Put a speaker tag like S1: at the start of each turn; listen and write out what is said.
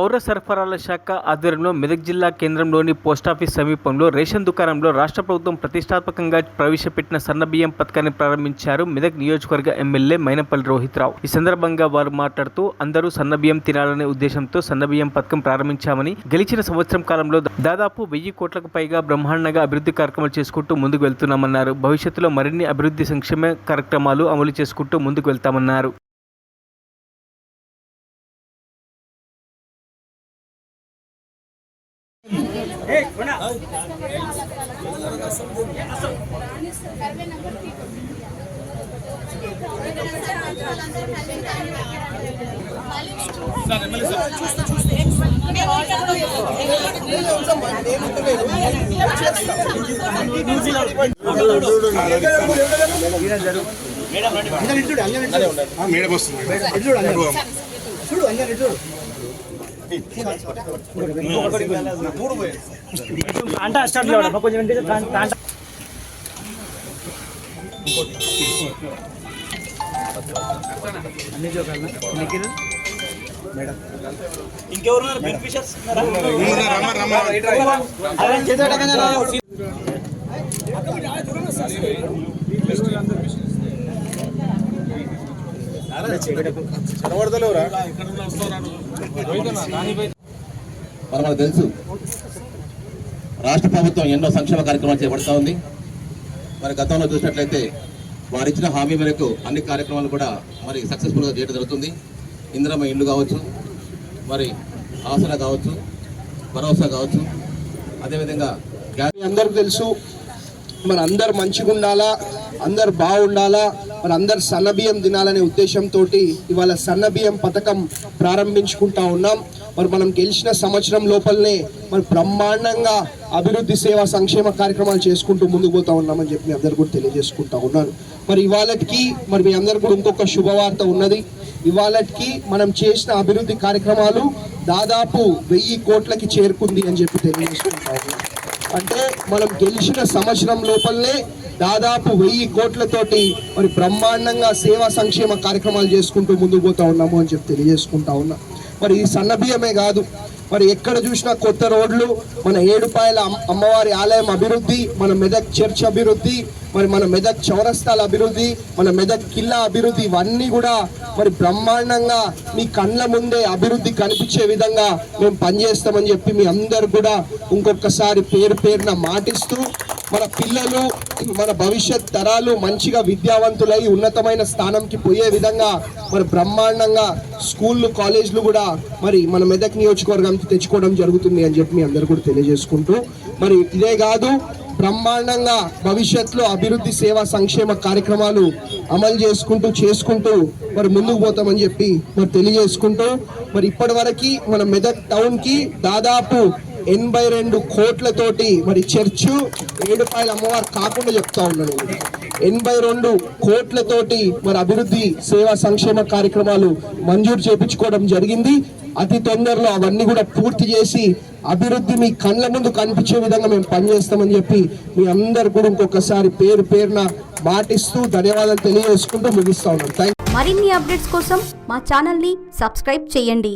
S1: పౌర సరఫరాల శాఖ ఆధ్వర్యంలో మెదక్ జిల్లా కేంద్రంలోని పోస్టాఫీస్ సమీపంలో రేషన్ దుకాణంలో రాష్ట్ర ప్రభుత్వం ప్రతిష్టాత్మకంగా ప్రవేశపెట్టిన సన్నబియ్యం పథకాన్ని ప్రారంభించారు మెదక్ నియోజకవర్గ ఎమ్మెల్యే మైనపల్లి రోహిత్ రావు. ఈ సందర్భంగా వారు మాట్లాడుతూ అందరూ సన్నబియ్యం తినాలనే ఉద్దేశంతో సన్నబియ్యం పథకం ప్రారంభించామని, గెలిచిన సంవత్సరం కాలంలో దాదాపు 1000 కోట్లకు పైగా బ్రహ్మాండంగా అభివృద్ధి కార్యక్రమాలు చేసుకుంటూ ముందుకు వెళ్తున్నామన్నారు. భవిష్యత్తులో మరిన్ని అభివృద్ధి సంక్షేమ కార్యక్రమాలు అమలు చేసుకుంటూ ముందుకు వెళ్తామన్నారు.
S2: ఇంకెవరున్నారు బెనిఫిషియర్స్
S3: మనకు తెలుసు రాష్ట్ర ప్రభుత్వం ఎన్నో సంక్షేమ కార్యక్రమాలు చేపడుతూ ఉంది. మరి గతంలో చూసినట్లయితే వారు ఇచ్చిన హామీ మేరకు అన్ని కార్యక్రమాలు కూడా మరి సక్సెస్ఫుల్గా చేయడం జరుగుతుంది. ఇందిరమ్మ ఇల్లు కావచ్చు, మరి ఆసరా కావచ్చు, భరోసా కావచ్చు, అదేవిధంగా
S4: అందరికి తెలుసు మన అందరు మంచిగా ఉండాలా, అందరు బాగుండాలా, మన అందరు సన్నబియ్యం తినాలనే ఉద్దేశంతో ఇవాళ సన్నబియ్యం పథకం ప్రారంభించుకుంటా ఉన్నాం. మరి మనం గెలిచిన సంవత్సరం లోపలనే మరి బ్రహ్మాండంగా అభివృద్ధి సేవా సంక్షేమ కార్యక్రమాలు చేసుకుంటూ ముందుకు పోతా ఉన్నామని చెప్పి మీ అందరు కూడా తెలియజేసుకుంటా ఉన్నాను. మరి ఇవాళకి మరి మీ అందరు కూడా ఇంకొక శుభవార్త ఉన్నది. ఇవాళకి మనం చేసిన అభివృద్ధి కార్యక్రమాలు దాదాపు 1000 కోట్లకి చేరుకుంది అని చెప్పి తెలియజేసుకుంటా ఉన్నాం. అంటే మనం గెలిచిన సంవత్సరం లోపలనే దాదాపు 1000 కోట్లతోటి మరి బ్రహ్మాండంగా సేవా సంక్షేమ కార్యక్రమాలు చేసుకుంటూ ముందుకు పోతా ఉన్నాము అని చెప్పి తెలియజేసుకుంటా ఉన్నా. మరి ఈ సన్నబియ్యమే కాదు, మరి ఎక్కడ చూసినా కొత్త రోడ్లు, మన ఏడుపాయల అమ్మవారి ఆలయం అభివృద్ధి, మన మెదక్ చర్చ్ అభివృద్ధి, మరి మన మెదక్ చౌరస్తాల అభివృద్ధి, మన మెదక్ కిల్లా అభివృద్ధి, ఇవన్నీ కూడా మరి బ్రహ్మాండంగా మీ కళ్ళ ముందే అభివృద్ధి కనిపించే విధంగా మేము పనిచేస్తామని చెప్పి మీ అందరు కూడా ఇంకొకసారి పేరున మాటిస్తూ మన పిల్లలు, మన భవిష్యత్ తరాలు మంచిగా విద్యావంతులై ఉన్నతమైన స్థానంకి పోయే విధంగా మరి బ్రహ్మాండంగా స్కూళ్ళు, కాలేజీలు కూడా మరి మన మెదక్ నియోజకవర్గానికి తెచ్చుకోవడం జరుగుతుంది అని చెప్పి మీ అందరు కూడా తెలియజేసుకుంటూ, మరి ఇదే కాదు బ్రహ్మాండంగా భవిష్యత్తులో అభివృద్ధి సేవా సంక్షేమ కార్యక్రమాలు అమలు చేసుకుంటూ మరి ముందుకు పోతామని చెప్పి మరి తెలియజేసుకుంటూ, మరి ఇప్పటి వరకు మన మెదక్ టౌన్ కి దాదాపు 82 కోట్లతోటి మరి చర్చు, ఏడుపాయల అమ్మవారు కాకుండా చెప్తా ఉన్నాను, 82 కోట్లతోటి మరి అభివృద్ధి సేవా సంక్షేమ కార్యక్రమాలు మంజూరు చేయించుకోవడం జరిగింది. అతి తొందరలో అవన్నీ కూడా పూర్తి చేసి అభివృద్ధి మీ కళ్ళ ముందు కనిపించే విధంగా మేము పనిచేస్తామని చెప్పి మీ అందరు కూడా ఇంకొకసారి పేరున మాటిస్తూ ధన్యవాదాలు తెలియజేసుకుంటూ ముగిస్తా ఉన్నాం.
S5: మరిన్ని అప్డేట్స్ కోసం మా ఛానల్ని సబ్స్క్రైబ్ చేయండి.